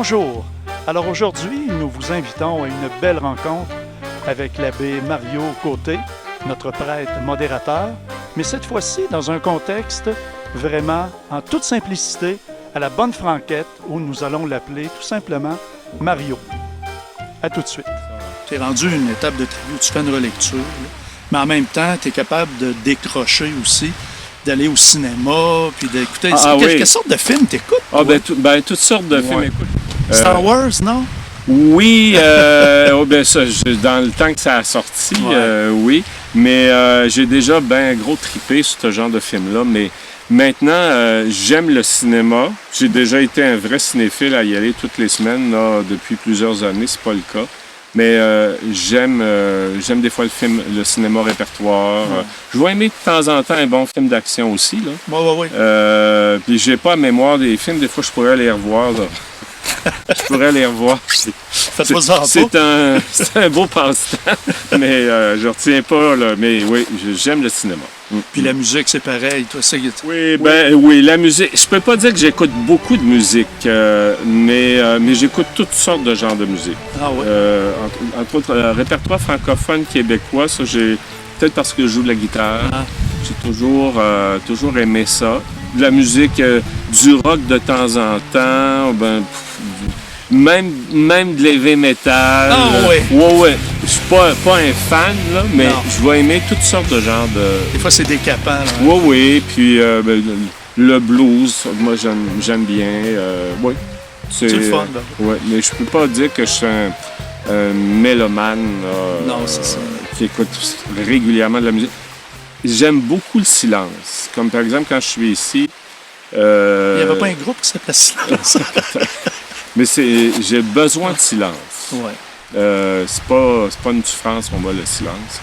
Bonjour. Alors aujourd'hui, nous vous invitons à une belle rencontre avec l'abbé Mario Côté, notre prêtre modérateur, mais cette fois-ci dans un contexte vraiment en toute simplicité, à la bonne franquette, où nous allons l'appeler tout simplement Mario. À tout de suite. Tu es rendu à une étape de ta vie où tu fais une relecture, là, mais en même temps, tu es capable de décrocher aussi, d'aller au cinéma, puis d'écouter... Quelle sorte de film t'écoutes? Toutes sortes de films, écoute. Star Wars, non? Oui, dans le temps que ça a sorti, oui. Mais j'ai déjà bien gros trippé sur ce genre de film-là. Mais maintenant, j'aime le cinéma. J'ai déjà été un vrai cinéphile à y aller toutes les semaines là, depuis plusieurs années. C'est pas le cas. Mais j'aime des fois le cinéma répertoire. Je vais aimer de temps en temps un bon film d'action aussi. Là. Oui. Puis j'ai pas la mémoire des films. Des fois, je pourrais les revoir. Là. Je pourrais les revoir. C'est un beau passe-temps, mais je retiens pas. Là, mais oui, j'aime le cinéma. Puis la musique, c'est pareil. Toi, oui, la musique. Je peux pas dire que j'écoute beaucoup de musique, mais j'écoute toutes sortes de genres de musique. Ah oui? Entre autres, répertoire francophone québécois, ça, peut-être parce que je joue de la guitare. J'ai toujours aimé ça. De la musique, du rock de temps en temps, même de l'heavy metal. Ah oui? Oui. Je suis pas un fan, là, mais je vais aimer toutes sortes de genres de... Des fois, c'est décapant. Là. Oui. Puis le blues, moi, j'aime bien. Oui. C'est le fun, là. Oui, mais je peux pas dire que je suis un mélomane c'est ça. Qui écoute régulièrement de la musique. J'aime beaucoup le silence. Comme par exemple, quand je suis ici... Il n'y avait pas un groupe qui s'appelait Silence. Mais j'ai besoin de silence. Ouais. C'est pas une souffrance pour moi, le silence.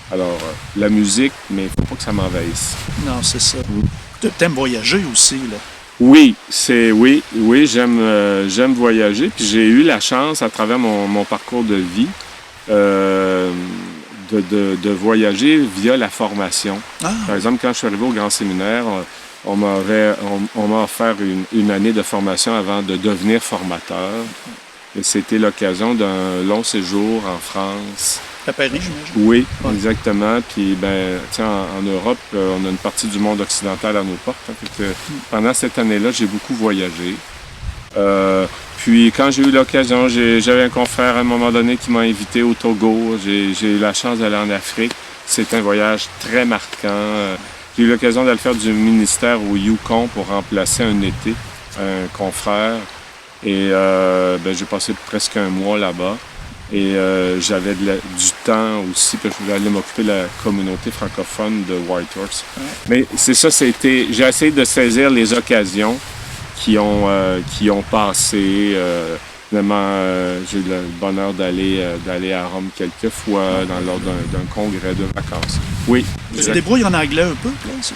Alors, la musique, mais il ne faut pas que ça m'envahisse. Non, c'est ça. Tu aimes voyager aussi, là. Oui, j'aime voyager. Puis j'ai eu la chance, à travers mon parcours de vie, de voyager via la formation. Par exemple, quand je suis arrivé au Grand Séminaire, on m'a offert une année de formation avant de devenir formateur. Et c'était l'occasion d'un long séjour en France. À Paris, j'imagine? Oui, exactement. Puis, en Europe, on a une partie du monde occidental à nos portes. Pendant cette année-là, j'ai beaucoup voyagé. Puis quand j'ai eu l'occasion, j'avais un confrère à un moment donné qui m'a invité au Togo. J'ai eu la chance d'aller en Afrique. C'est un voyage très marquant. J'ai eu l'occasion de le faire du ministère au Yukon pour remplacer un été, un confrère. Et j'ai passé presque un mois là-bas. Et j'avais du temps aussi, parce que je voulais aller m'occuper de la communauté francophone de Whitehorse. Mais c'est ça, j'ai essayé de saisir les occasions qui ont passé. Finalement, j'ai eu le bonheur d'aller à Rome quelques fois lors d'un congrès de vacances. Oui. Tu te débrouilles en anglais un peu, là, ça?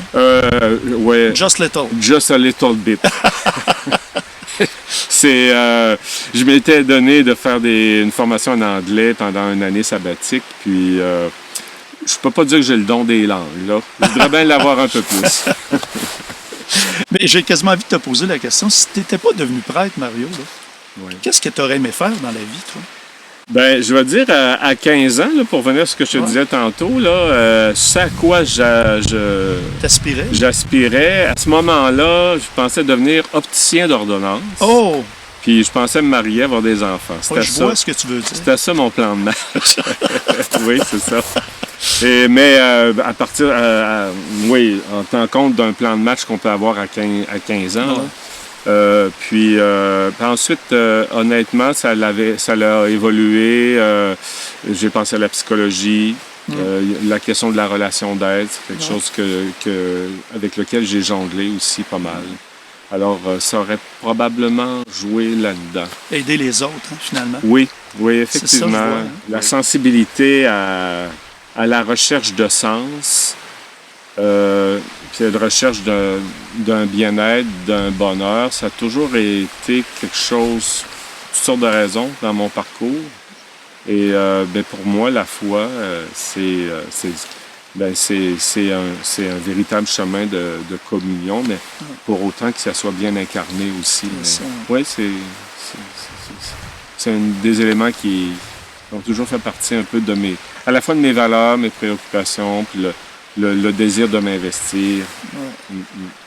Oui. Just little. Just a little bit. Je m'étais donné de faire une formation en anglais pendant une année sabbatique, puis je peux pas dire que j'ai le don des langues, là. Je voudrais bien l'avoir un peu plus. Mais j'ai quasiment envie de te poser la question, si tu n'étais pas devenu prêtre, Mario, là, qu'est-ce que tu aurais aimé faire dans la vie, toi? Je vais dire, à 15 ans, là, pour venir à ce que je te disais tantôt, là, c'est à quoi T'aspirais? J'aspirais. À ce moment-là, je pensais devenir opticien d'ordonnance. Oh! Puis je pensais me marier, avoir des enfants. Je vois ce que tu veux dire. C'était ça mon plan de match. Oui, c'est ça. À partir... en tenant compte d'un plan de match qu'on peut avoir à 15 ans, puis ensuite, honnêtement, ça l'a évolué. J'ai pensé à la psychologie, la question de la relation d'aide, c'est quelque chose avec lequel j'ai jonglé aussi pas mal. Alors, ça aurait probablement joué là-dedans. Aider les autres, finalement. Oui, effectivement. C'est ça, je vois, La sensibilité à la recherche de sens. Puis la recherche d'un bien-être, d'un bonheur, ça a toujours été quelque chose, toutes sortes de raisons dans mon parcours. Et pour moi, la foi, c'est un véritable chemin de communion, mais pour autant que ça soit bien incarné aussi. Oui, c'est un des éléments qui ont toujours fait partie un peu à la fois de mes valeurs, mes préoccupations, puis le désir de m'investir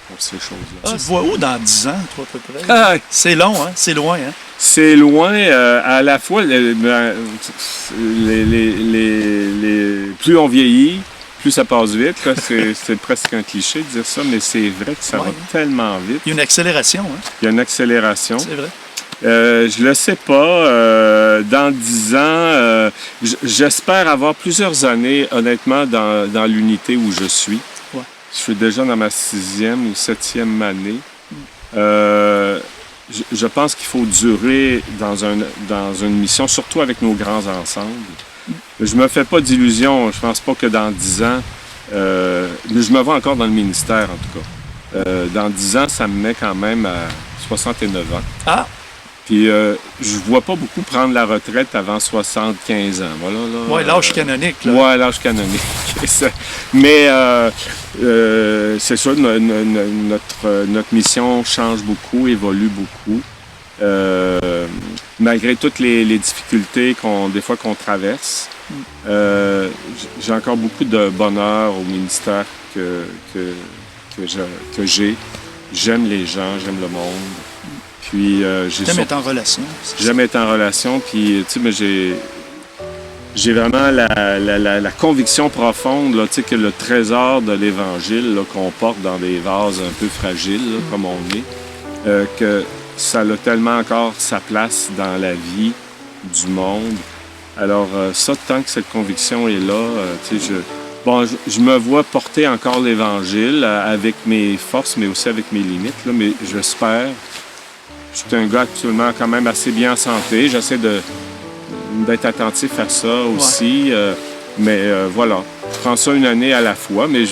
pour ces choses-là. Tu te vois où dans 10 ans, toi, à peu près? Ah, C'est long, hein? C'est loin, hein? c'est loin, à la fois, plus on vieillit, plus ça passe vite. Là. C'est presque un cliché de dire ça, mais c'est vrai que ça va tellement vite. Il y a une accélération, hein? Il y a une accélération. C'est vrai. Je le sais pas. Dans 10 ans, j'espère avoir plusieurs années, honnêtement, dans l'unité où je suis. Ouais. Je suis déjà dans ma 6e ou 7e année. Je pense qu'il faut durer dans une mission, surtout avec nos grands ensembles. Je me fais pas d'illusions. Je pense pas que dans 10 ans... mais je me vois encore dans le ministère, en tout cas. Dans 10 ans, ça me met quand même à 69 ans. Ah! Puis je vois pas beaucoup prendre la retraite avant 75 ans. Voilà, là, Oui, l'âge canonique. Là. Oui, l'âge canonique. Mais c'est sûr, notre mission change beaucoup, évolue beaucoup. Malgré toutes les difficultés des fois qu'on traverse, j'ai encore beaucoup de bonheur au ministère que j'ai. J'aime les gens, j'aime le monde. Puis j'aime être en relation. J'aime être en relation, puis tu sais, mais j'ai vraiment la conviction profonde là, tu sais, que le trésor de l'Évangile là, qu'on porte dans des vases un peu fragiles, là, comme on est, que ça a tellement encore sa place dans la vie du monde. Alors ça, tant que cette conviction est là, tu sais, je me vois porter encore l'Évangile avec mes forces, mais aussi avec mes limites, là, mais j'espère. Je suis un gars actuellement quand même assez bien en santé. J'essaie d'être attentif à ça aussi. Mais voilà, je prends ça une année à la fois, mais